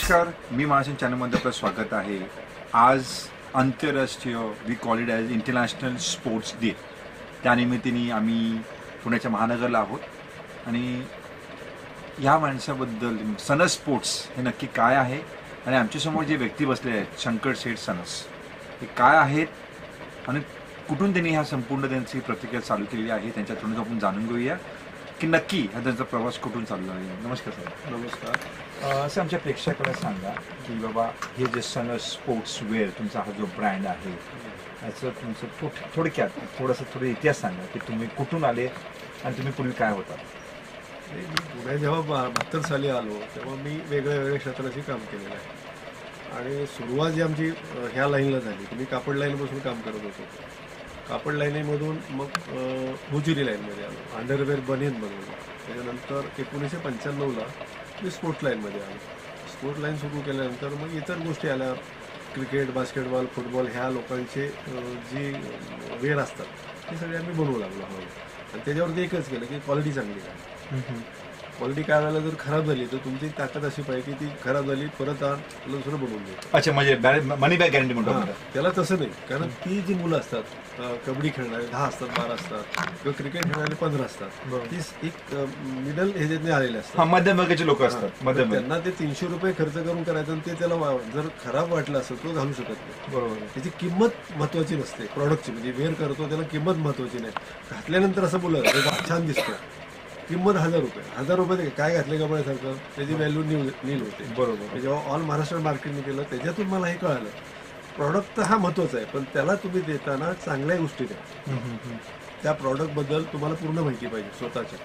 नमस्कार, मी महाराष्ट्र चॅनलमध्ये आपलं स्वागत आहे. आज आंतरराष्ट्रीय we call it as international sports day. त्यानिमित्ताने आम्ही पुण्याच्या महानगरला आहोत आणि ह्या माणसाबद्दल सनस स्पोर्ट्स हे नक्की काय आहे आणि आमच्यासमोर जे व्यक्ती बसले आहेत शंकर शेठ सनस, हे काय आहेत आणि कुठून त्यांनी ह्या संपूर्ण त्यांची प्रतिक्रिया चालू केलेली आहे त्यांच्याकडून आपण जाणून घेऊया की नक्की हा त्यांचा प्रवास कुठून चालू आहे. नमस्कार सर. नमस्कार. असं आमच्या प्रेक्षकाला सांगा की बाबा हे जे सनस स्पोर्ट्स वेअर तुमचा हा जो ब्रँड आहे याचं तुमचं थोडक्यात थोडा इतिहास सांगा की तुम्ही कुठून आले आणि तुम्ही पूर्वी काय होता. मी पुण्यात जेव्हा 72 साली आलो तेव्हा मी वेगळ्या क्षेत्राशी काम केलेलं आहे आणि सुरुवात जी आमची ह्या लाईनला झाली की मी कापड लाईनपासून काम करत होतो. कापड लाईनीमधून मग हुजिरी लाईनमध्ये आलो, अंडरवेअर बनियन बनवलं. त्याच्यानंतर 1995ला मी स्पोर्ट्स लाईनमध्ये आलो. स्पोर्ट्स लाईन सुरू केल्यानंतर मग इतर गोष्टी आल्या, क्रिकेट, बास्केटबॉल, फुटबॉल ह्या लोकांचे जी वेअर असतात ते सगळे आम्ही बनवू लागलो हवं. आणि त्याच्यावरती एकच केलं की क्वालिटी चांगली काय. क्वालिटी काय वेळेला जर खराब झाली तर तुमची ताकद अशी पाहिजे की ती खराब झाली परत दुसरं बनवून देतो. अच्छा, म्हणजे मनी बॅक गॅरंटी म्हणतो. त्याला तसं नाही, कारण ती जी मुलं असतात कबड्डी खेळणारे 10 असतात, 12 असतात किंवा क्रिकेट खेळणारे 15 असतात, ती एक मिडल ह्याच्यातले आलेले असतात, मध्यम वर्गाचे लोक असतात. त्यांना ते 300 रुपये खर्च करून करायचं आणि ते त्याला जर खराब वाटलं असं तो घालू शकत नाही. बरोबर. त्याची किंमत महत्वाची नसते प्रॉडक्टची. म्हणजे वेअर करतो त्याला किंमत महत्वाची नाही. घातल्यानंतर असं बोलत छान दिसतं, किंमत 1000 रुपये. 1000 रुपये काय घातले कपड्यासारखं त्याची व्हॅल्यू नील होते. बरोबर. जेव्हा ऑल महाराष्ट्र मार्केटने केलं त्याच्यातून मला हे कळालं प्रॉडक्ट तर हा महत्वाचा आहे, पण त्याला तुम्ही देताना चांगल्या गोष्टी द्या. त्या प्रॉडक्टबद्दल तुम्हाला पूर्ण माहिती पाहिजे स्वतःच्या,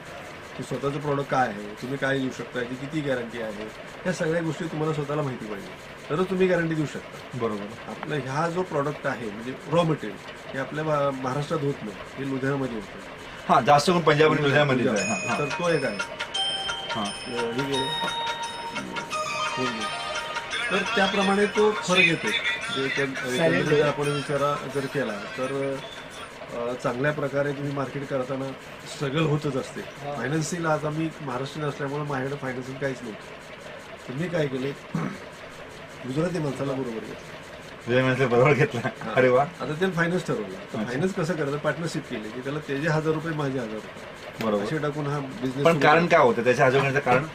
की स्वतःचं प्रॉडक्ट काय आहे, तुम्ही काय देऊ शकता, याची किती गॅरंटी आहे, या सगळ्या गोष्टी तुम्हाला स्वतःला माहिती पाहिजे तरच तुम्ही गॅरंटी देऊ शकता. बरोबर. आपलं हा जो प्रॉडक्ट आहे म्हणजे रॉ मटेरियल हे आपल्या महाराष्ट्रात होत नाही, हे लुधियानामध्ये होतं. हां, जास्त करून पंजाब आणि लुधियानामध्ये. तर तो एक आहे. तर त्याप्रमाणे तो फरक येतो. जे आपण विचारा जर केला तर चांगल्या प्रकारे तुम्ही मार्केट करताना स्ट्रगल होतच असते. फायनान्सिंग आज आम्ही महाराष्ट्रीयन असल्यामुळे माझ्याकडे फायनान्सिंग काहीच नव्हतं. तुम्ही काय केले, गुजराती माणसाला बरोबर घेतलं, बरोबर घेतला. अरे वा. आता त्याने फायनान्स ठरवला. तर फायनान्स कसं करायचं, पार्टनरशिप केली की त्याला त्याचे 1000 रुपये माझे 1000 रुपये बरोबर असे टाकून हा बिझनेस. पण कारण काय होतं त्याच्या हजवण्याचं कारण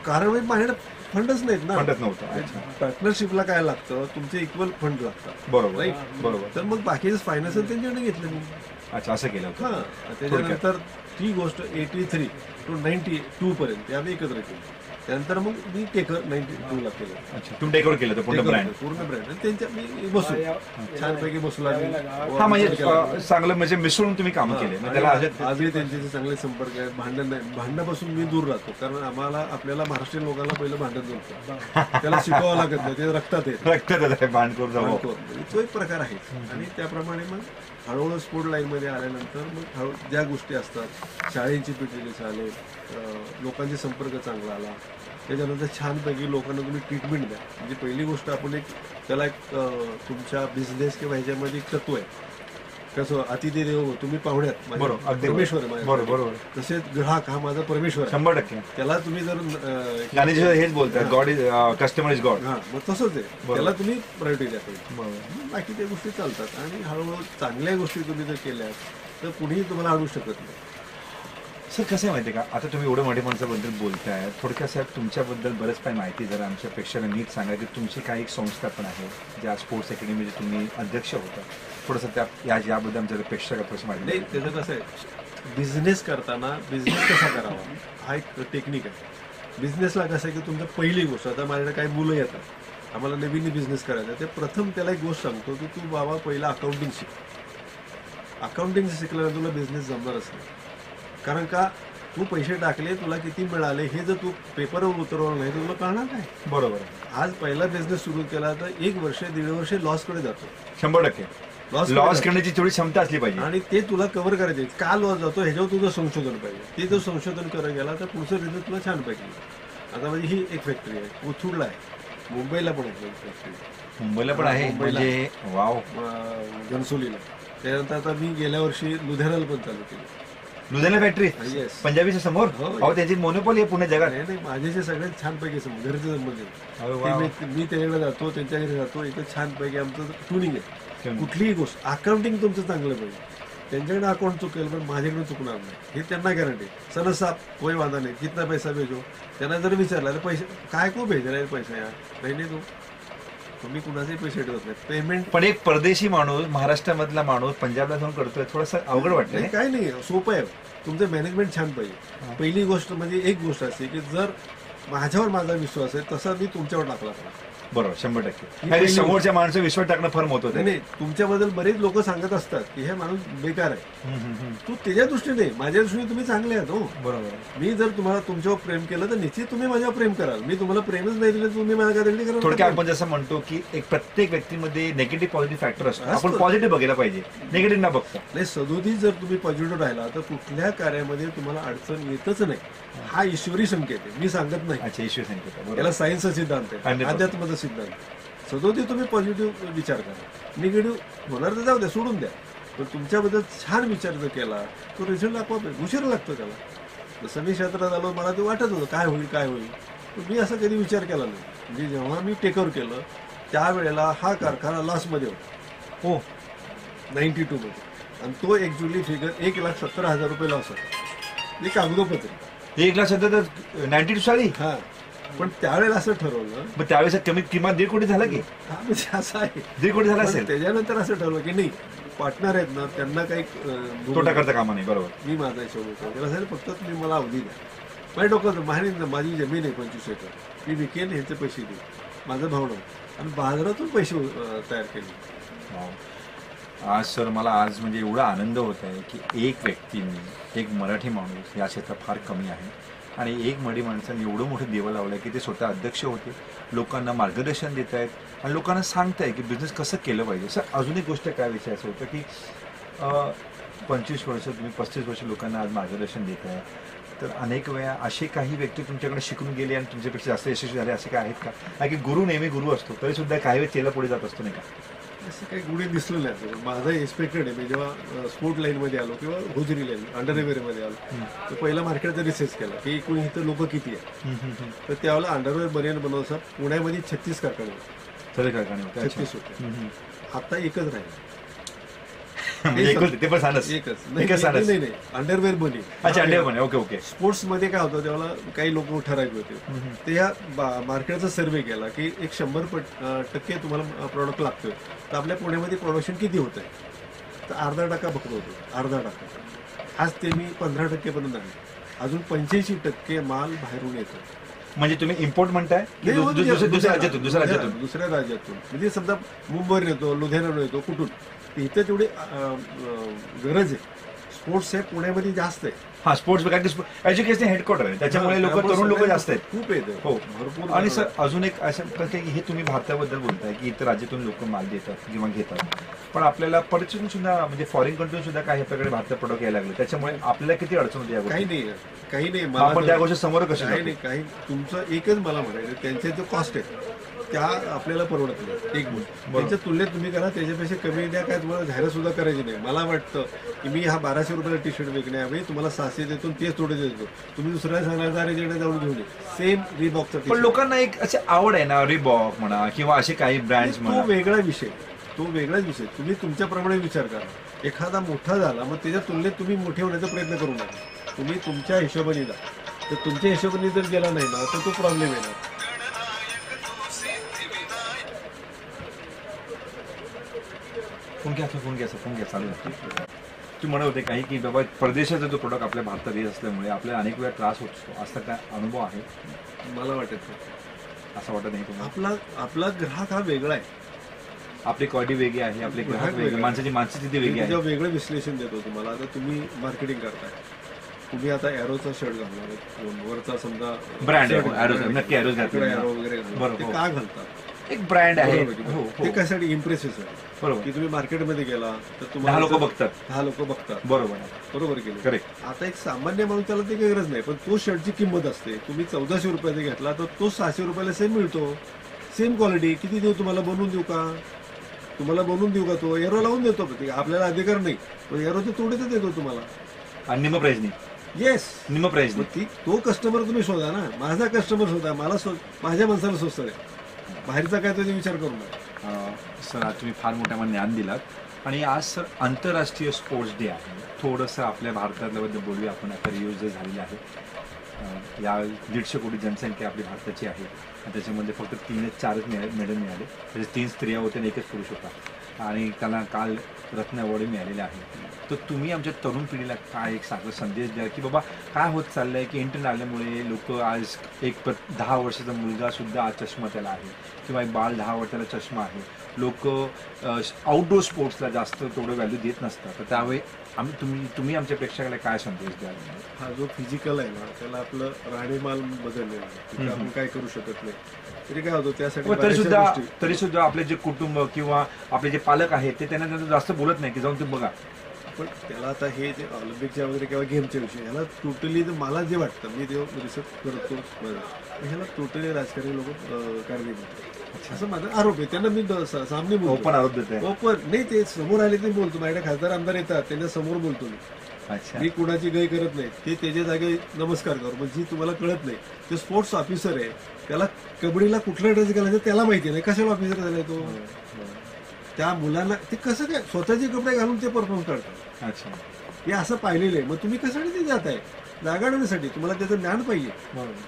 म्हणजे माझ्याकडे फंडच नाहीत ना. फंडच नव्हतं. पार्टनरशिपला काय लागतं, तुमचे इक्वल फंड लागतात. बरोबर. राईट. बरोबर. तर मग बाकीचे फायनान्स त्यांच्याकडे घेतलं मी. अच्छा, असं केलं होतं. हां, त्याच्यानंतर ती गोष्ट 83 to 92 पर्यंत आम्ही एकत्र केली. त्यानंतर मग मी टेकर 92ला केलं. अच्छा, तुम्ही टेकवर केलं पूर्ण ब्रँड. त्यांच्या मी बसू छानपैकी बसू लागले. हा, म्हणजे चांगलं म्हणजे मिसळून तुम्ही काम केले. त्याला आजही त्यांचे चांगले संपर्क आहेत. भांडण नाही, भांडणापासून मी दूर राहतो, कारण आपल्याला महाराष्ट्रीयन लोकांना पहिलं भांडण जमतं, त्याला शिकवावं लागत नाही, ते रक्तात रक्तात भांडखोर जाऊ. तो एक प्रकार आहे. आणि त्याप्रमाणे मग हळूहळू स्पोर्ट लाईनमध्ये आल्यानंतर मग ज्या गोष्टी असतात, शाळेची पिटी चालेल, लोकांचे संपर्क चांगला आला. त्याच्यानंतर छानपैकी लोकांना तुम्ही ट्रीटमेंट द्या. म्हणजे पहिली गोष्ट आपण एक त्याला एक तुमच्या बिझनेस किंवा ह्याच्यामध्ये एक तत्व आहे, कसं अतिथी देवो, तुम्ही पाहुण्यात परमेश्वर आहे. बरोबर. तसेच ग्राहक हा माझा परमेश्वर 100%. त्याला तुम्ही जर हेच बोलतात God is customer is God. हा, मग तसंच आहे. त्याला तुम्ही प्रायोरिटी द्या पाहिजे. बाकी त्या गोष्टी चालतात आणि हळूहळू चांगल्या गोष्टी तुम्ही जर केल्या तर कुणीही तुम्हाला आणू शकत नाही. सर, कसं आहे माहिती आहे का, आता तुम्ही एवढं मोठ्या माणसाबद्दल बोलताय, थोडक्यात साहेब तुमच्याबद्दल बरंच काही माहिती जरा आमच्या प्रेक्षकांना नीट सांगा की तुमची काही एक संस्था पण आहे ज्या स्पोर्ट्स अकॅडमीचे तुम्ही अध्यक्ष होता. थोडंसं याबद्दल आमच्या प्रेक्षकात थोडंसं माहिती नाही. त्याचं कसं आहे, बिझनेस करताना बिझनेस कसा करावा हा एक टेक्निक आहे. बिझनेसला कसं आहे की तुमचं पहिली गोष्ट, आता माझ्याकडे काही मुलं येतात, आम्हाला नवीन बिझनेस करायचा, ते प्रथम त्याला एक गोष्ट सांगतो की तू बाबा पहिला अकाउंटिंग शिक. अकाउंटिंग शिकल्यावर तुला बिझनेस जमणारच नाही. कारण का, तू पैसे टाकले, तुला किती मिळाले हे जर तू पेपरवर उतरवलं नाही तर तुला कळणार काय. बरोबर. आज पहिला बिझनेस सुरू केला तर 1 वर्ष 1.5 वर्ष लॉसकडे जातो. 100% लॉस करण्याची थोडी क्षमता असली पाहिजे आणि ते तुला कव्हर करायचे. का लॉस जातो ह्याच्यावर तुझं संशोधन पाहिजे. ते जर संशोधन करायला गेला तर पुढचं रिझल्ट तुला छान पाहिजे. आता म्हणजे ही एक फॅक्टरी आहे, कोथरूडला आहे, मुंबईला पण आहे फॅक्टरी. मुंबईला पण आहे, म्हणजे वाव. घनसोलीला. त्यानंतर आता मी गेल्या वर्षी लुधियानाला पण चालू केली. Ludhiana factory Yes. पंजाबीच्या समोर हो, अहो त्याची मोनोपॉली आहे पुणे जगात. नाही नाही, माझे जे सगळ्यात छानपैकी संबंध घरचे संबंध आहेत. अरे ते वा. मी त्याच्याकडे जातो, त्यांच्या घरी जातो, इथं छानपैकी आमचं ट्युनिंग आहे. Tuning. कुठलीही गोष्ट अकाउंटिंग तुमचं चांगलं पाहिजे. त्यांच्याकडे अकाउंट चुकेल पण माझ्याकडे चुकणार नाही हे त्यांना गॅरंटी. सर साहब कोई वादा नाही, कितना पैसा भेजो. त्यांना जर विचारलं तर पैसे काय को भेजला पैसा यार, नाही तो तुम्ही कुणाचे पैसे ठेवत नाही. पेमेंट पण एक परदेशी माणूस महाराष्ट्रामधला माणूस पंजाबला जाऊन करतोय थोडंसं अवघड वाटतंय. काय नाही, सोपं आहे. तुमचं मॅनेजमेंट छान पाहिजे. पहिली गोष्ट म्हणजे एक गोष्ट असते की जर माझ्यावर माझा विश्वास आहे तसा मी तुमच्यावर टाकला पाहिजे. बरोबर 100%. ही कारण पहिली- समोरच्या माणसं विश्वास टाकणं फार महत्वाचं नाही आहे. नाही, तुमच्याबद्दल बरेच लोक सांगत असतात की हे माणूस बेकार आहे. तू त्याच्या दृष्टीने माझ्या दृष्टीने तुम्ही चांगले आहात हो. बरोबर. मी जर तुम्हाला तुमच्यावर प्रेम केलं तर निश्चित तुम्ही माझ्यावर प्रेम कराल. मी तुम्हाला प्रेमच नाही दिलं तुम्ही माझ्या काय थोडक्यात कराल. आपण जसं म्हणतो की एक प्रत्येक व्यक्तीमध्ये निगेटिव्ह पॉझिटिव्ह फॅक्टर असतो. असतो. आपण पॉझिटिव्ह बघायला पाहिजे, निगेटिव्ह ना बघता. नाही, सदोदित जर तुम्ही पॉझिटिव्ह राहिला तर कुठल्या कार्यामध्ये तुम्हाला अडचण येतच नाही. हा ईश्वरी संकेत आहे, मी सांगत नाही. अच्छा ईश्वर सांगितलं. याला सायन्सचा सिद्धांत आहे, 100%. अध्यात्माचा सिद्धांत. सदोदित तुम्ही पॉझिटिव्ह विचार करा. निगेटिव्ह होणार तर जाऊ द्या, सोडून द्या. पण तुमच्याबद्दल छान विचार जर केला तो रिझल्ट आपोआप उशीर लागतो त्याला. जसं मी क्षेत्रात आलो मला ते वाटत होतं काय होईल काय होईल, पण मी असा कधी विचार केला नाही. म्हणजे जेव्हा मी टेकअवर केलं त्यावेळेला हा कारखाना लॉसमध्ये होता हो 92 मध्ये, आणि तो ऍक्च्युअली फिगर 1,70,000 रुपये लॉस होता. हे कागदोपत्री 1,70,000 साली. हा. पण त्यावेळेला असं ठरवलं, मग त्यावेळेस कमीत किमान 1.5 कोटी झाला की हा म्हणजे असं आहे. 1.5 कोटी झाला पण असेल. त्याच्यानंतर असं ठरवलं की नाही, पार्टनर आहेत ना त्यांना काही तोटा करता कामा नाही. बरोबर. मी माझा हिशोब होतो त्याला सांगितलं फक्त तुम्ही मला अवधी द्या. माझ्या डोक्यात माझी जमीन आहे 25 एकर, मी विकेन ह्यांचे पैसे देऊ, माझं भावना आणि बाजारातून पैसे तयार केले. वाव. आज सर मला आज म्हणजे एवढा आनंद होत आहे की एक व्यक्तीने, एक मराठी माणूस या क्षेत्रात फार कमी आहे आणि एक मराठी माणसाने एवढं मोठं देवं लावलं की ते स्वतः अध्यक्ष होते, लोकांना मार्गदर्शन देत आहेत आणि लोकांना सांगताय की बिझनेस कसं केलं पाहिजे. सर अजून एक गोष्ट काय विषय असं होतं की 25 वर्ष तुम्ही 35 वर्ष लोकांना आज मार्गदर्शन देत आहे, तर अनेक वेळा असे काही व्यक्ती तुमच्याकडे शिकून गेले आणि तुमच्यापेक्षा जास्त यशस्वी झाले असे काय आहेत का? कारण की गुरु नेहमी गुरु असतो, तरी सुद्धा काही वेळ चेला पुढे जात असतो नाही का? असं काही गुढी दिसलं नाही आपल्याला. माझं एक्सपेक्टेड आहे. मी जेव्हा स्पोर्ट लाईनमध्ये आलो किंवा होजरी लाईन अंडरवेअरमध्ये आलो तर पहिला मार्केटचा रिसर्च केला की एकूण इथं लोक किती आहेत. तर त्यावेळेला अंडरवेअर बनियन बनवसा पुण्यामध्ये 36 कारखाने होते. सगळे कारखाने होते. अच्छा. 36 होते. आता एकच राहील. म्हणजे एकच ते पण सांगच एकच एकच सांगच. नाही अंडरवेअर बनी. अच्छा अंडे पण ओके ओके. स्पोर्ट्स मध्ये काय होतं त्यावेळेला काही लोक ठराविक होते, ते या मार्केटचा सर्वे केला की एक 100% तुम्हाला प्रॉडक्ट लागतोय तर आपल्या पुण्यामध्ये प्रोडक्शन किती होत आहे, तर 0.5% फक्त होतो. 0.5%. आज ते मी 15% पर्यंत आहे. अजून 85% माल बाहेरून येतो. म्हणजे तुम्ही इम्पोर्ट म्हणताय की नाही, दुसऱ्या राज्यातून दुसऱ्या राज्यातून म्हणजे समजा मुंबईवर येतो, लुधियानावर येतो, कुठून इथं तेवढी गरज आहे. स्पोर्ट्स आहे पुण्यामध्ये जास्त आहे. हा स्पोर्ट्स एज्युकेशन हेडक्वार्टर आहे, त्याच्यामुळे लोक तरुण लोक जास्त आहेत. खूप येते हो भरपूर. आणि सर अजून एक असं की हे तुम्ही भारताबद्दल बोलताय की इतर राज्यातून लोक माल देतात किंवा घेतात, पण आपल्याला परदेशातून सुद्धा म्हणजे फॉरेन कंट्री सुद्धा काही आपल्याकडे भारतात प्रोडक्ट यायला लागले, त्याच्यामुळे आपल्याला किती अडचण होती या काही गोष्टी? नाही आपण त्या गोष्टी समोर कशा काही नाही काही. तुमचं एकच मला म्हणायचं, त्यांचे जो कॉस्ट आहे त्या आपल्याला परवडत नाही. एक गोष्ट त्यांच्या तुलनेत तुम्ही करा, त्याच्यापेक्षा कमी द्या. काय तुम्हाला जाहिरात सुद्धा करायची नाही. मला वाटतं की मी हा 1200 रुपयाला टी शर्ट विकण्याऐवजी तुम्हाला 700 देतो, तेच थोडे देतो. तुम्ही दुसऱ्याला सांगणार रेजेंडा जाऊन घेऊन ये. सेम रिबॉकचा पण लोकांना एक अशी आवड आहे ना, रिबॉक म्हणा किंवा असे काही ब्रँड्स तो म्हणा. वेगळा विषय, तो वेगळाच विषय. तुम्ही तुमच्याप्रमाणे विचार करा. एखादा मोठा झाला मग त्याच्या तुलनेत तुम्ही मोठे होण्याचा प्रयत्न करू नका. तुम्ही तुमच्या हिशोबाने जा. तर तुमच्या हिशोबाने जर गेला नाही ना तर तो प्रॉब्लेम येणार. फोन घ्या चालू आहे. तू म्हणत होते काही की बाबा परदेशाचा जो प्रोडक्ट आपल्या भारतात येत असल्यामुळे आपल्याला अनेक वेळा त्रास होत असतो, असा काय अनुभव आहे? मला वाटत नाही. असं वाटत नाही तुम्हाला? आपला ग्राहक हा वेगळा आहे. आपली क्वालिटी वेगळी आहे, आपले ग्राहक वेगळे, माणसाची मानसिकता वेगळी आहे. जेव्हा वेगळं विश्लेषण देतो तुम्हाला. आता तुम्ही मार्केटिंग करताय, तुम्ही आता एरोचा शर्ट घालणार आहे, वरचा समजा ब्रँड आहे, नक्की एरोज घातला एरो वगैरे घालणार, ते का घालतात? एक ब्रँड आहे. ते कशासाठी इम्प्रेसिव्ह आहे. बरोबर. की तुम्ही मार्केटमध्ये गेला तर 10 लोक बघतात. 10 लोक बघतात. बरोबर केलं. करेक्ट. आता एक सामान्य माणूस त्याला ती काही गरज नाही, पण तो शर्टची किंमत असते. तुम्ही 1400 रुपयाचा घेतला तर तो 600 रुपयाला सेम मिळतो. Same quality. किती देऊ तुम्हाला? बनवून देऊ का? तुम्हाला बनवून देऊ का? तो एरो लावून देतो. आपल्याला अधिकार नाही, तो एरो ते तोडीच देतो तुम्हाला. आणि निम्म प्राईजनी येस. निम्म प्राईजनी तो कस्टमर तुम्ही शोधा ना, माझा कस्टमर शोधा, माझ्या माणसाला स्वस्त आहे, बाहेरचा काय तो विचार करू नका. सर आज तुम्ही फार मोठ्या मला ज्ञान दिलात आणि आज सर आंतरराष्ट्रीय स्पोर्ट्स डे आहे. थोडंसं आपल्या भारताबद्दल बोलूया आपण. आता रिओ जे झालेले आहे या 150 कोटी जनसंख्या आपली भारताची आहे आणि त्याच्यामध्ये फक्त 3-4 मेडल मिळाले. त्याचे 3 स्त्रिया होत्या आणि 1 पुरुष होता आणि त्याला काल रत्न अवॉर्ड मिळालेले आहे. तर तुम्ही आमच्या तरुण पिढीला काय एक साधा संदेश द्या की बाबा काय होत चाललं आहे की इंटरनेट आल्यामुळे लोक आज 10 वर्षाचा मुलगा सुद्धा आज चष्मा त्याला आहे किंवा एक बाळ 10 वर्षाला चष्मा आहे. लोक आउटडोर स्पोर्ट्सला जास्त तेवढं व्हॅल्यू देत नसतात. तर त्यावेळी तुम्ही आमच्या प्रेक्षकाला काय संदेश द्याल? हा जो फिजिकल आहे ना त्याला आपलं राहणीमान बदललेलं आहे, आपण काय करू शकत नाही. तरी काय होतं त्यासाठी तरी सुद्धा आपले जे कुटुंब किंवा आपले जे पालक आहेत ते त्यांना जास्त बोलत नाही की जाऊन ते बघा. पण त्याला आता हे जे ऑलिम्पिकच्या वगैरे किंवा गेमच्या विषयी ह्याला टोटली मला जे वाटतं मी ते रिसर्च करतो ह्याला टोटली राजकारणी लोक कारणीभूत असं माझा आरोप आहे. त्यांना मी सामने बोलतो, ओपन आरोप देत आहे. ओपन नाही, ते समोर आले ते बोलतो. माझ्याकडे खासदार आमदार येतात त्यांच्या समोर बोलतो मी. मी कुणाची गय करत नाही, ते त्याच्या जागे नमस्कार करू. पण जी तुम्हाला कळत नाही ते स्पोर्ट्स ऑफिसर आहे, त्याला कबड्डीला कुठला ड्रेस घालायचा त्याला माहिती नाही, कशाला ऑफिसर झालाय तो. त्या मुलांना ते कसं काय स्वतःचे कपडे घालून ते परफॉर्म करतात. अच्छा, हे असं पाहिलेलं आहे. मग तुम्ही कशासाठी ते जात आहे? जागाडण्यासाठी. तुम्हाला त्याचं ज्ञान पाहिजे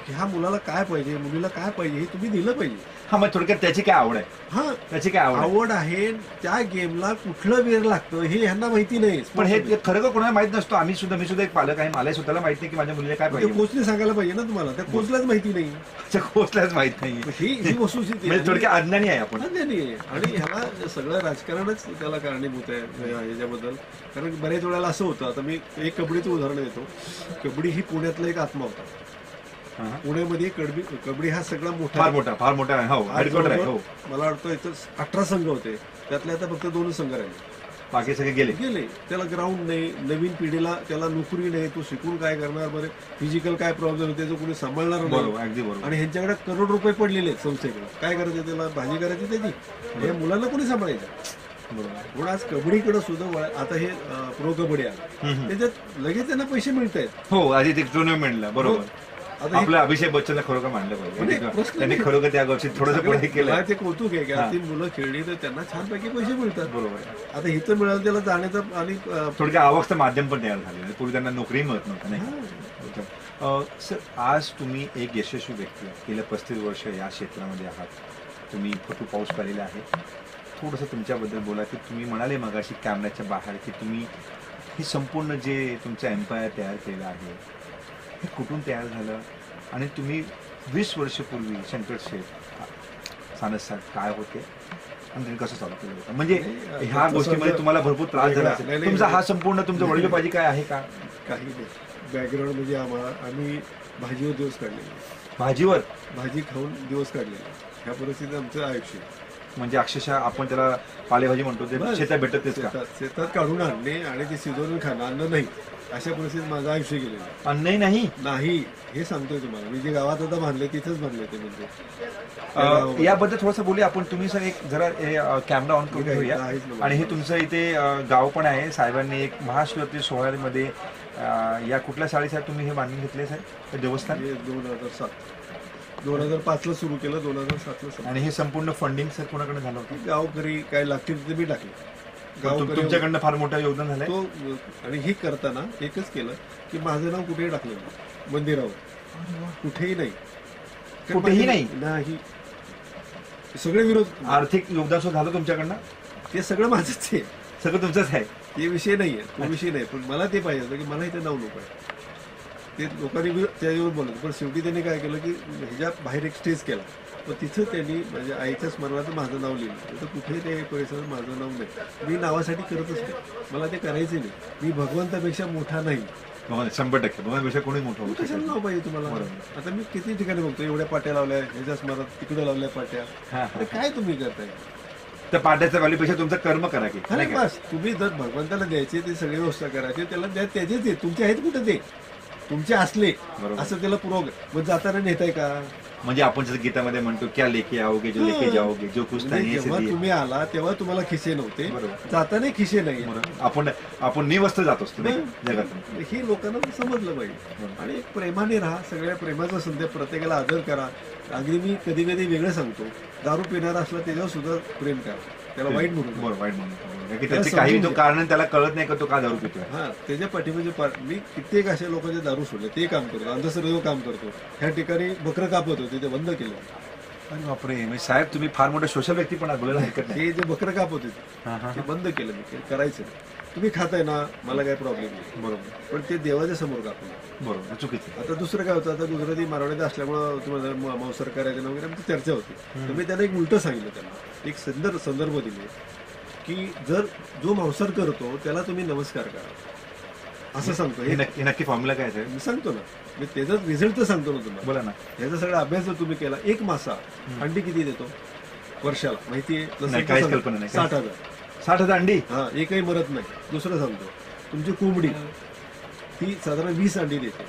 की ह्या मुलाला काय पाहिजे, मुलीला काय पाहिजे हे तुम्ही दिलं पाहिजे. हा, मग थोडक्यात त्याची काय आवड आहे? हा, त्याची काय आवड आहे. त्या गेमला कुठलं वेळ लागतं हे ह्यांना माहिती नाही. पण हे खरं का कोणाला माहित नसतो. मी सुद्धा एक पालक आहे, मला स्वतःला माहित नाही की माझ्या मुलीला काय पाहिजे. कोचने सांगायला पाहिजे ना तुम्हाला, त्या कोचलाच माहिती नाही. कोचलाच माहित नाही. ही वस्तुस्थिती म्हणजे थोडक्यात अज्ञानी आहे आपण. अज्ञानी आहे आणि ह्याला सगळं राजकारणच त्याला कारणीभूत आहे ह्याच्याबद्दल. कारण बऱ्याच वेळेला असं होतं. आता मी एक कबड्डीचं उदाहरण देतो. कबड्डी ही पुण्यातला एक आत्मा होता. पुण्यामध्ये कबड्डी हा सगळा फार मोठा हेडक्वार्टर आहे. मला वाटतं इथं 18 संघ होते, त्यातले आता फक्त 2 संघ राहिले, बाकी सगळे गेले. त्याला ग्राउंड नाही, नवीन पिढीला त्याला नोकरी नाही, तो शिकून काय करणार बरं, फिजिकल काय प्रॉब्लेम होते जो कोणी सांभाळणार नाही. अगदी बरोबर. आणि ह्यांच्याकडे करोड रुपये पडलेले आहेत संस्थेकडे. काय करायचं त्याला, भाजी करायची त्याची, या मुलांना कोणी सांभाळायचं. म्हणून आज कबड्डीकडे सुद्धा आता हे प्रो कबड्डी आहे, त्याच्यात लगेच त्यांना पैसे मिळत आहेत. हो, आधी ते टुर्नामेंटला बरोबर. आता आपलं अभिषेक बच्चनला खरोखर मांडलं पाहिजे. त्यांनी खरोखर त्या गोष्टीत थोडंसं पुढे केलं. ते कौतुक आहे की ती मुलं खेळली तर त्यांना छानपैकी पैसे मिळतात. बरोबर. आता इथं मिळालं त्याला जाण्याचं आणि थोडक्या आवकचं माध्यम पण तयार झालेलं. पूर्वी त्यांना नोकरी मिळत नव्हतं नाही. सर, आज तुम्ही एक यशस्वी व्यक्ती गेल्या 35 वर्ष या क्षेत्रामध्ये आहात. तुम्ही भरपूर पाऊस पाहिलेला आहे. थोडंसं तुमच्याबद्दल बोला की तुम्ही म्हणाले मगाशी कॅमेऱ्याच्या बाहेर की तुम्ही हे संपूर्ण जे तुमचं एम्पायर तयार केलं आहे हे कुठून तयार झालं आणि तुम्ही 20 वर्षापूर्वी शंकर शेठ सानस साहेब काय होते आणि तुम्ही कसं चालू केलं होतं? म्हणजे ह्या गोष्टीमध्ये तुम्हाला भरपूर त्रास झाला असेल. तुमचा हा संपूर्ण तुमचं वडिलोपाजी काय आहे का? काही नाही. बॅकग्राऊंड म्हणजे आम्ही भाजीवर दिवस काढलेले, भाजी खाऊन दिवस काढलेले. ह्या परिस्थितीत आमचं आयुष्य म्हणजे अक्षरशः आपण त्याला पालेभाजी म्हणतो ते शेतात भेटत तेच का? शेतात काढून आणणे आणि ते शिजवून खाणं, अन्न नाही, अशा परिस्थितीत माझं आयुष्य गेलेलं. अन्नही नाही हे सांगतोय तुम्हाला. मी जे गावात आता बांधले तिथेच बांधले ते. म्हणजे याबद्दल थोडंसं बोलूया आपण. तुम्ही सर एक जरा कॅमेरा ऑन करून घेऊया. आणि हे तुमचं इथे गाव पण आहे. साहेबांनी एक महाशिवरात्री सोहळ्यामध्ये या कुठल्या शाळेसाठी तुम्ही हे बांधून घेतले साहेब देवस्थान? 2005 ला सुरू केलं, 2007 ला. आणि हे संपूर्ण फंडिंग सर कोणाकडे झालं होतं? गावकरी काय लागतील ते मी टाकले. तुमच्याकडनं फार मोठं योगदान झालं तो. आणि हे करताना एकच केलं की माझं नाव कुठेही टाकलं नाही मंदिरावर. कुठेही नाही. सगळे विरोध. आर्थिक योगदान सुद्धा झालं तुमच्याकडनं? ते सगळं माझंच आहे. सगळं तुमचंच आहे. ते विषय नाहीये, तो विषय नाही. पण मला ते पाहिजे होतं की मला इथे 9 लोक आहे. ते लोकांनी त्याच्यावर बोलत. पण शेवटी त्यांनी काय केलं की ह्याच्या बाहेर एक स्टेज केला. पण तिथं त्यांनी माझ्या आईच्या स्मरणात माझं नाव लिहिलं. तर कुठे ते परिसरात माझं नाव नाही. मी नावासाठी करतच नाही, मला ते करायचे नाही. मी भगवंतापेक्षा मोठा नाही. 100% भगवानपेक्षा कोणी मोठं कशाला नाव पाहिजे तुम्हाला? आता मी किती ठिकाणी बघतो एवढ्या पाट्या लावल्या, ह्याच्या स्मरणात तिकडे लावल्या पाट्या. काय तुम्ही करताय? त्या पाट्याच्या व्हॅल्यूपेक्षा तुमचं कर्म करा की. बस तुम्ही जर भगवंताला द्यायचे ते सगळी व्यवस्था करायची, त्याला द्या. त्याचेच तुमचे आहेत कुठे ते? तुमचे असले बरोबर. असं त्याला पुरव. मग जाताना नेताय का? म्हणजे आपण जसं गीतामध्ये म्हणतो क्या लेके आओगे जो लेके जाओगे जो कुछ म्हणजे नाही जेव्हा तुम्ही आला तेव्हा तुम्हाला खिसे नव्हते, बरोबर. जाताना खिसे नाही. आपण निवस्त जात असतो नाही का जगातून. हे लोकांना समजलं पाहिजे. आणि एक प्रेमाने राहा, सगळ्या प्रेमाचा संदेश, प्रत्येकाला आदर करा. अगदी मी कधी कधी वेगळं सांगतो, दारू पिणारा असला त्याच्यावर सुद्धा प्रेम करा, त्याला वाईट म्हणून. बरोबर, वाईट म्हणतो की त्याचे काही तो कारण त्याला कळत नाही का तो का दारू पितोय. हा, त्याच्या पाठीमध्ये मी कित्येक अशा लोकांचे दारू सोडले, ते काम करतो, अंधश्रद्धेवर काम करतो. ह्या ठिकाणी बकरं कापत होते, ते बंद केलं. अरे बापरे, म्हणजे साहेब तुम्ही फार मोठा सोशल व्यक्ती पण बोलायला हरकत नाही. हे जे बकरं कापत होते ते बंद केलं मी, ते करायचं नाही. तुम्ही खाताय ना, मला काही प्रॉब्लेम नाही, बरोबर, पण ते देवाच्या समोर कापलं. बरोबर, चुकीचं. आता दुसरं काय होतं, आता गुजराती मारवाडी असल्यामुळं तुम्हाला मांसाहार करायचं वगैरे आमची चर्चा होती. तर मी त्यांना एक उलटं सांगितलं, त्यांना एक संदर्भ दिले की जर जो मांसाहार करतो त्याला तुम्ही नमस्कार करा, असं सांगतो. हे नक्की फॉर्म्युला काय आहे? मी सांगतो ना, मी त्याचा रिझल्ट तर सांगतो ना तुम्हाला. बोला ना. याचा सगळा अभ्यास जर तुम्ही केला, एक मासा अंडी किती देतो वर्षाला माहितीये? काहीच कल्पना नाही. 60,000. 60,000 अंडी? हा, एकही मरत नाही. दुसरं सांगतो, तुमची कोंबडी ती साधारण 20 अंडी देते,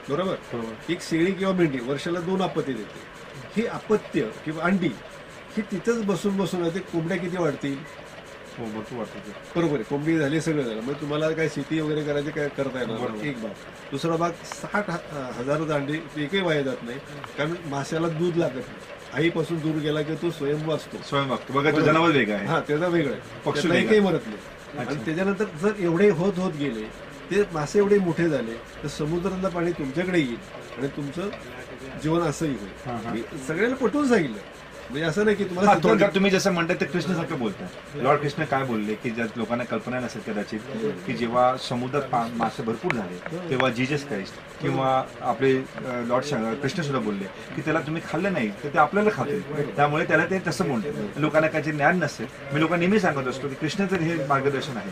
बरोबर. एक शेळी किंवा मेंढी वर्षाला 2 अपत्य देते. हे अपत्य किंवा अंडी ही तिथंच बसून आहे. ते कोंबड्या किती वाढतील? हो, भरपूर वाटतं. बरोबर आहे, कोंबडी झाली, सगळं झालं. मग तुम्हाला काय शेती वगैरे करायची, काय करता येणार? एक भाग. दुसरा भाग 60,000 अंडी एकही वाया जात नाही, कारण माशाला दूध लागत नाही. आईपासून दूर गेला की तो स्वयंभू असतो. स्वयंभू बघा, तो जनावर वेगळा आहे. हा, त्याचा वेगळा आहे, पक्षी एकही मरत नाही. आणि त्याच्यानंतर जर एवढे होत गेले, ते मासे एवढे मोठे झाले, तर समुद्रातलं पाणी तुमच्याकडे येईल आणि तुमचं जीवन असंही होईल. मी सगळ्यांना पटवून सांगितलं. म्हणजे असं नाही की तुम्हाला तुम्ही जसं म्हणताय ते कृष्णासारखं बोलताय. लॉर्ड कृष्ण काय बोलले की ज्या लोकांना कल्पना नसेल कदाचित, की जेव्हा समुद्रात मासे भरपूर झाले तेव्हा जीजस क्राइस्ट किंवा आपले लॉर्ड कृष्ण सुद्धा बोलले की त्याला तुम्ही खाल्लं नाही तर ते आपल्याला खातील. त्यामुळे त्याला ते तसं म्हणतात. लोकांना काही ज्ञान नसेल. मी लोकांना नेहमी सांगत असतो की कृष्णाचं हे मार्गदर्शन आहे.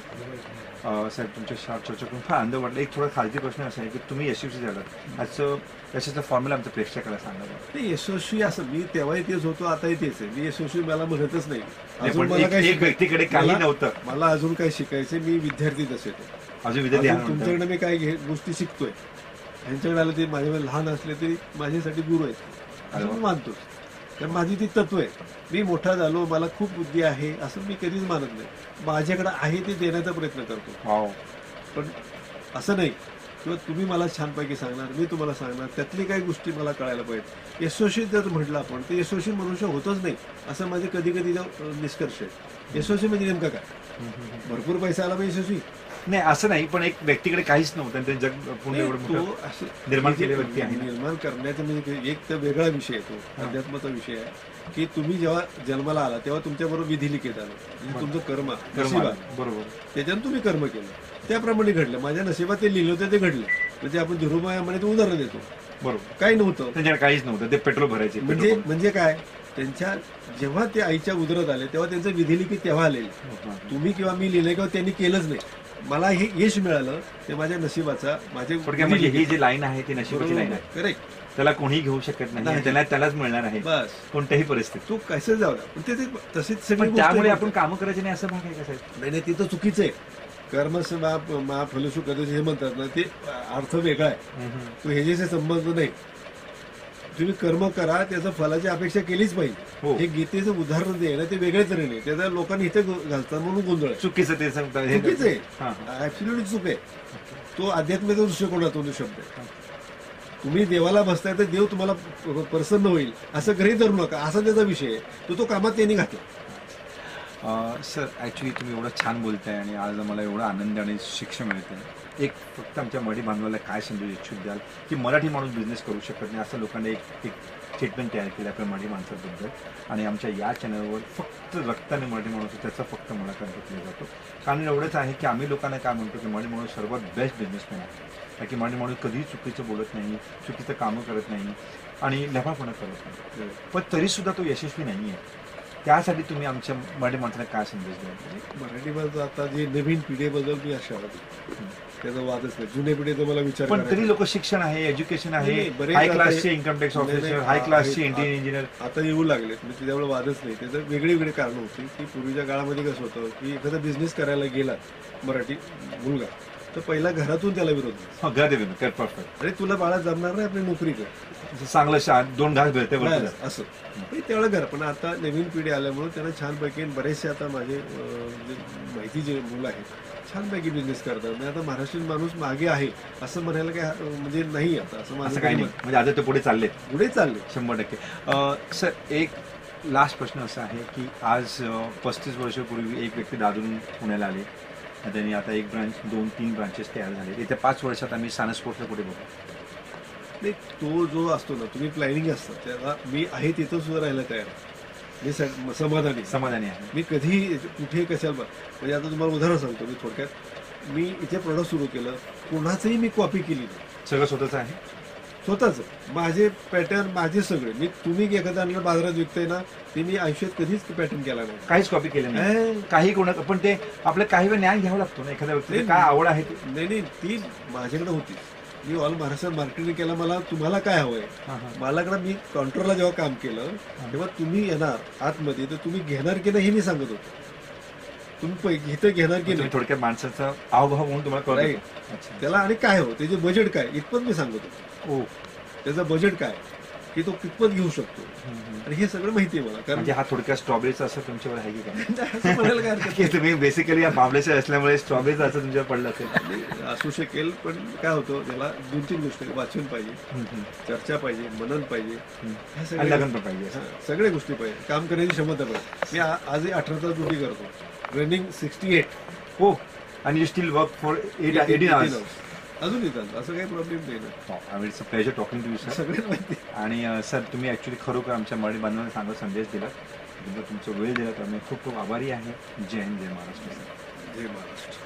साहेब, तुमच्या चर्चा करून फार आनंद वाटला. एक थोडा खालची प्रश्न असा आहे की तुम्ही यशस्वी झालात, असं यशाचा फॉर्म्युला आमच्या प्रेक्षकाला सांगा. ते यशस्वी असं मी तेव्हाही तेच होतो, आताही तेच आहे. मी यशस्वी मला म्हणतच नाही. एक व्यक्तीकडे काही नव्हतं, मला अजून काय शिकायचं. मी विद्यार्थीच असेल, अजून विद्यार्थी. तुमच्याकडे मी काय गोष्टी शिकतोय, यांच्याकडे आलं ते माझ्याकडे लहान असले तरी माझ्यासाठी गुरु आहेत असं मी मानतो. कारण माझी ती तत्व आहे. मी मोठा झालो, मला खूप बुद्धी आहे असं मी कधीच मानत नाही. माझ्याकडे आहे ते देण्याचा प्रयत्न करतो. पण असं नाही किंवा तुम्ही मला छानपैकी सांगणार, मी तुम्हाला सांगणार, त्यातली काही गोष्टी मला कळायला पाहिजे. यशस्वी जर म्हटलं आपण तर यशस्वी मनुष्य होतच नाही असं माझे कधी कधी निष्कर्ष आहे. यशस्वी म्हणजे नेमकं काय? भरपूर पैसा आला पाहिजे यशस्वी नाही, असं नाही. पण एक व्यक्तीकडे काहीच नव्हतं आणि ते जग पूर्ण एवढं निर्माण केले व्यक्ती आहे. निर्माण करण्याचा म्हणजे एक तर वेगळा विषय आहे, तो अध्यात्माचा विषय आहे की तुम्ही जेव्हा जन्माला आला तेव्हा तुमच्याबरोबर विधी लिखित आलं, म्हणजे तुमचं कर्म बरोबर, त्याच्यानं तुम्ही कर्म केलं, त्याप्रमाणे घडलं. माझ्या नशिबात ते लिहिलं होतं, ते घडलं. म्हणजे आपण धीरूभाईमध्ये ते उदाहरण देतो. बरोबर, काही नव्हतं, त्यांच्याकडे काहीच नव्हतं, ते पेट्रोल भरायचे. म्हणजे काय, त्यांच्या जेव्हा ते आईच्या उदरात आले तेव्हा त्यांचं विधी लिखित तेव्हा आलेलं. तुम्ही किंवा मी लिहिलंय किंवा त्यांनी केलंच नाही. मला हे यश मिळालं ते माझ्या नशिबाचा, माझे म्हणजे ही जी लाईन आहे ती नशिबाची लाईन आहे. करेक्ट. त्याला कोणीही घेऊ शकत नाही, त्यालाच मिळणार आहे बस कोणत्याही परिस्थितीत. तू कसं जाऊ पण ते तशीच सगळी. त्यामुळे आपण कामं करायचे नाही असं भाग आहे का साहेब? नाही, ते तर चुकीचं आहे. कर्म मा फलशु कदाचित हे म्हणतात ना, ते अर्थ वेगळा आहे. तो ह्याच्याशी संबंध नाही. तुम्ही कर्म करा, त्याचं फलाची अपेक्षा केलीच पाहिजे. हे गीतेचं उदाहरण जे आहे ना, ते वेगळे तरी नाही. त्याचा लोकांनी इथे घालतात म्हणून गोंधळ चुकीचं ते सांगतात. चुकीचं आहे, ऍब्सोल्युटली चूक आहे. तो अध्यात्माचा दृष्टिकोनातून शब्द आहे. तुम्ही देवाला बसताय तर देव तुम्हाला प्रसन्न होईल असं गृहीत धरू नका, असा त्याचा विषय आहे. तो कामात त्यांनी घातला. सर, ॲक्च्युली तुम्ही एवढं छान बोलताय आणि आज मला एवढा आनंद आणि शिक्षण मिळते. एक फक्त आमच्या मराठी बांधवाला काय समजू इच्छुक द्याल की मराठी माणूस बिझनेस करू शकत नाही असं लोकांनी एक स्टेटमेंट तयार केलं आपल्या मराठी माणसाबद्दल. आणि आमच्या या चॅनलवर फक्त रक्ताने मराठी माणूस त्याचा फक्त मुलाखत घेतला जातो. कारण एवढंच आहे की आम्ही लोकांना काय म्हणतो की मराठी माणूस सर्वात बेस्ट बिझनेसमॅन आहे. कारण की मराठी माणूस कधीही चुकीचं बोलत नाही, चुकीचं कामं करत नाही आणि लफापणा करत नाही. पण तरीसुद्धा तो यशस्वी नाही आहे. त्यासाठी तुम्ही आमच्या मराठी माणसाला काय संदेश द्याल? मराठी माणसं आता जी नवीन पिढीबद्दल मी आशावादी, त्याचा वादच नाही. जुन्या पिढीचा मला विचार, पण तरी लोक शिक्षण आहे, एज्युकेशन आहे, हाय क्लासचे इन्कम टॅक्स ऑफिसर, हाय क्लासचे इंजिनियर आता येऊ लागलेत. म्हणजे त्यामुळे वादच नाही. त्याचं वेगळी कारण होती की पूर्वीच्या काळामध्ये कसं होतं की एखादा बिझनेस करायला गेला मराठी मुलगा तर पहिला घरातून त्याला विरोध द्यायचा. घरात येतो कर परफेक्ट अरे तुला बाळा जमणार नाही, आपली नोकरी कर, चांगलं शाळेत 2 घास भेटते बरं. असं त्यावेळेला घर. पण आता नवीन पिढी आल्यामुळे त्यांना छानपैकी बरेचसे आता माझे जे माहिती जे मुलं आहेत छानपैकी बिझनेस करतात. म्हणजे आता महाराष्ट्रीयन माणूस मागे आहे असं म्हणायला काय म्हणजे नाही आता असं माझं असं काही नाही, म्हणजे आता ते पुढे चालले पुढे चालले 100%. सर एक लास्ट प्रश्न असा आहे की आज 35 वर्षापूर्वी एक व्यक्ती दादरून पुण्याला आले, त्यांनी आता 1 ब्रांच 2-3 ब्रांचेस तयार झाले. येत्या 5 वर्षात आम्ही साना स्पोर्ट्सला कुठे बघू? नाही, तो जो असतो ना, तुम्ही प्लॅनिंग असतं त्याला मी आहे तिथं सुद्धा राहायला तयार आहे. मी समाधानी आहे. मी कधी कुठे कशाला म्हणजे आता तुम्हाला उदाहरण सांगतो मी थोडक्यात. मी इथे प्रोडक्ट सुरू केलं, कोणाचंही मी कॉपी केली नाही, सगळं स्वतःच आहे, स्वतःच माझे पॅटर्न माझे सगळे. मी तुम्ही एखाद्या आणलं बाजारात विकताय ना, ते मी आयुष्यात कधीच पॅटर्न केला नाही, काहीच कॉपी केलं नाही काही कोणा. पण ते आपलं काही वेळ न्याय घ्यावं लागतो ना, एखाद्या व्यक्तीला काय आवड आहे ते. नाही ती माझ्याकडे होती. मी ऑल महाराष्ट्र मार्केटिंग केला. मला तुम्हाला काय हवंय, मलाकडे मी काउंटरला जेव्हा काम केलं तेव्हा तुम्ही येणार आतमध्ये तर तुम्ही घेणार की नाही हे मी सांगत होतो. तुम्ही इथं घेणार की नाही, थोडक्यात माणसाचा हावभाव म्हणून तुम्हाला कळलं त्याला आणि काय हो त्याचे बजेट काय इतपत मी सांगत होतो. त्याचं बजेट काय की तो कितपत घेऊ शकतो, आणि हे सगळं माहिती आहे मला. कारण म्हणजे हा थोडक्यात स्ट्रॉबेरीचा असं तुमच्यावर आहे की काय? असं म्हणायला काय हरकत नाही. तुम्ही बेसिकली या मामल्याचे असल्यामुळे स्ट्रॉबेरीचं असं तुमच्यावर पडलं असेल. असू शकेल, पण काय होतं त्याला 2-3 गोष्टी वाचन पाहिजे, चर्चा पाहिजे, मनन पाहिजे, ह्या सगळ्या लग्न पण पाहिजे, सगळ्या गोष्टी पाहिजे, काम करण्याची क्षमता पाहिजे. मी आजही 18 तास ड्युटी करतो, रनिंग 68. हो, आणि you still work for 18 hours. अजून येतात, असं काही प्रॉब्लेम नाही ना. It's a pleasure talking to you sir. सगळ्यांना माहिती. आणि सर तुम्ही ॲक्च्युली खरोखर आमच्या मराठी बांधवांना चांगला संदेश दिला, तुमचा वेळ दिला तर आम्ही खूप खूप आभारी आहे. जय हिंद, जय महाराष्ट्र. जय महाराष्ट्र.